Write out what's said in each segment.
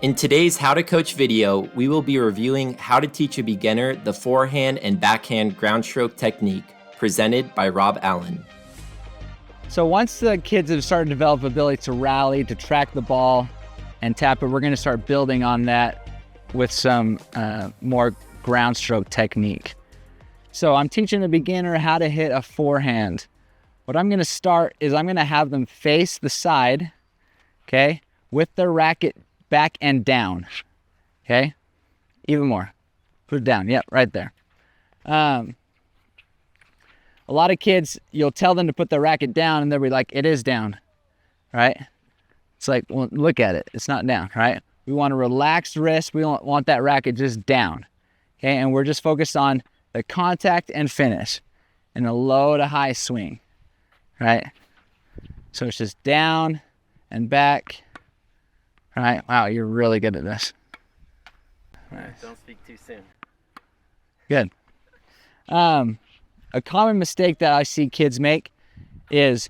In today's How to Coach video, we will be reviewing how to teach a beginner the forehand and backhand groundstroke technique, presented by Rob Allen. So once the kids have started to develop ability to rally, to track the ball and tap it, we're going to start building on that with some more groundstroke technique. So I'm teaching the beginner how to hit a forehand. What I'm going to start is I'm going to have them face the side, okay, with their racket back and down, okay? Even more. Put it down. Yep, right there. A lot of kids, you'll tell them to put their racket down and they'll be like, it is down, right? It's like, well, look at it. It's not down, right? We want a relaxed wrist. We don't want that racket just down, okay? And we're just focused on the contact and finish and a low to high swing, right? So it's just down and back. All right, wow, you're really good at this. Nice. Don't speak too soon. Good. A common mistake that I see kids make is,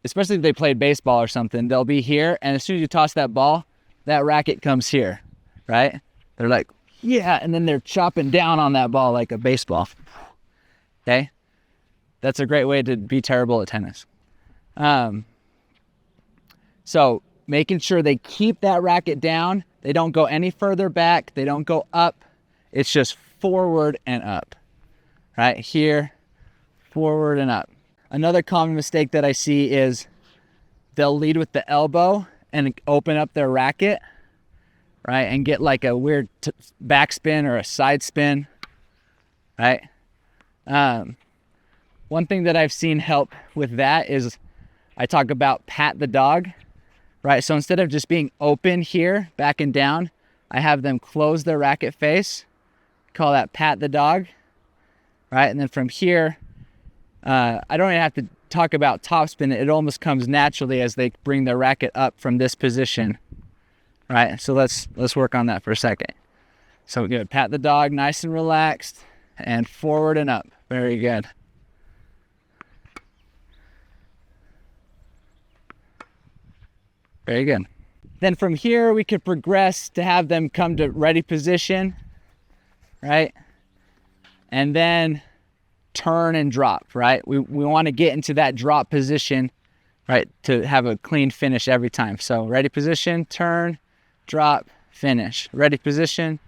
especially if they played baseball or something, they'll be here, and as soon as you toss that ball, that racket comes here, right? They're like, yeah, and then they're chopping down on that ball like a baseball. Okay? That's a great way to be terrible at tennis. So making sure they keep that racket down. They don't go any further back. They don't go up. It's just forward and up. Right here, forward and up. Another common mistake that I see is they'll lead with the elbow and open up their racket, right? And get like a weird backspin or a side spin, right? One thing that I've seen help with that is I talk about pat the dog. Right, so instead of just being open here, back and down, I have them close their racket face. Call that pat the dog. Right, and then from here, I don't even have to talk about topspin. It almost comes naturally as they bring their racket up from this position. Right, so let's work on that for a second. So good, pat the dog, nice and relaxed, and forward and up. Very good. Very good. Then from here, we could progress to have them come to ready position, right? And then turn and drop, right? We want to get into that drop position, right, to have a clean finish every time. So ready position, turn, drop, finish. Ready position,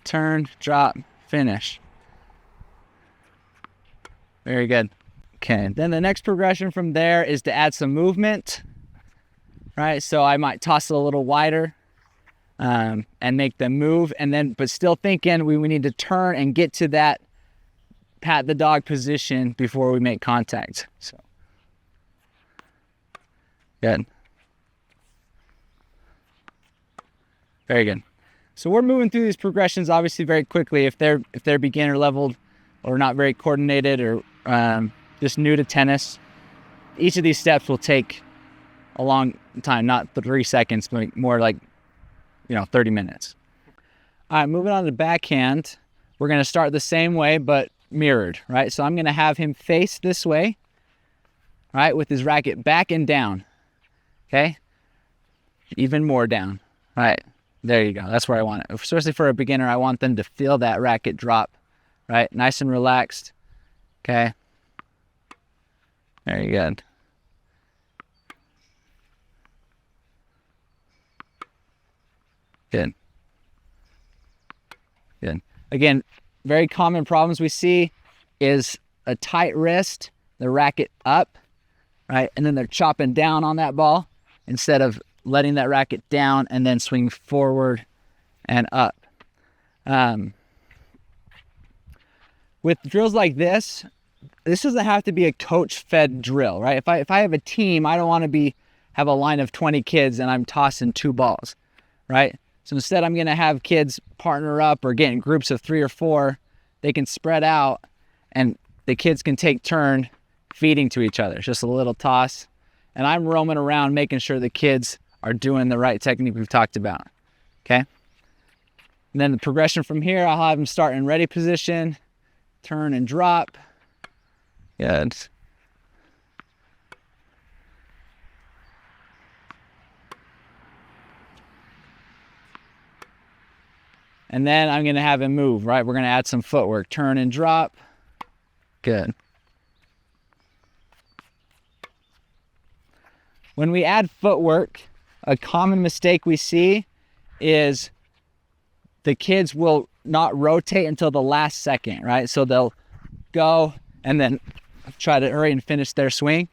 turn, drop, finish. Very good. Okay, then the next progression from there is to add some movement. Right, so I might toss it a little wider and make them move, and then, but still thinking we need to turn and get to that pat the dog position before we make contact. So, good. Very good. So we're moving through these progressions obviously very quickly. If they're beginner leveled or not very coordinated or just new to tennis, each of these steps will take a long time, not 3 seconds, but more like, 30 minutes. All right, moving on to the backhand. We're going to start the same way, but mirrored, right? So I'm going to have him face this way, right, with his racket back and down, okay? Even more down, all right? There you go. That's where I want it. Especially for a beginner, I want them to feel that racket drop, right? Nice and relaxed, okay? Very good. Good. Good. Again, very common problems we see is a tight wrist, the racket up, right? And then they're chopping down on that ball instead of letting that racket down and then swing forward and up. With drills like this doesn't have to be a coach-fed drill, right? If I have a team, I don't want to have a line of 20 kids and I'm tossing 2 balls, right? So instead, I'm going to have kids partner up or get in groups of 3 or 4. They can spread out, and the kids can take turn feeding to each other. It's just a little toss. And I'm roaming around making sure the kids are doing the right technique we've talked about, okay? And then the progression from here, I'll have them start in ready position, turn and drop. Good. And then I'm gonna have him move, right? We're gonna add some footwork. Turn and drop. Good. When we add footwork, a common mistake we see is the kids will not rotate until the last second, right? So they'll go and then try to hurry and finish their swing,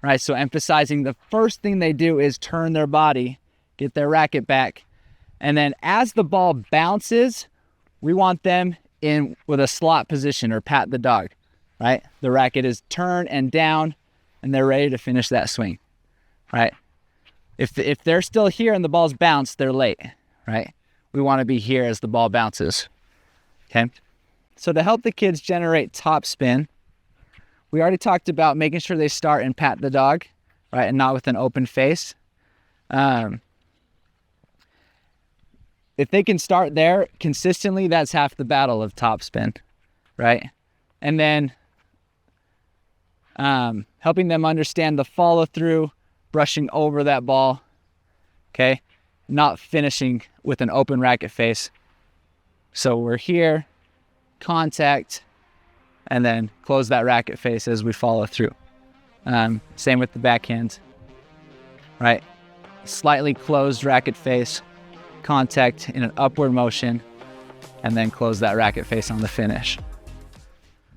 right? So emphasizing the first thing they do is turn their body, get their racket back, and then as the ball bounces, we want them in with a slot position or pat the dog, right? The racket is turned and down, and they're ready to finish that swing, right? If they're still here and the ball's bounced, they're late, right? We want to be here as the ball bounces, okay? So to help the kids generate top spin, we already talked about making sure they start and pat the dog, right? And not with an open face. If they can start there consistently, that's half the battle of top spin, right? And then helping them understand the follow through, brushing over that ball, okay? Not finishing with an open racket face. So we're here, contact, and then close that racket face as we follow through. Same with the backhand, right? Slightly closed racket face, contact in an upward motion, and then close that racket face on the finish.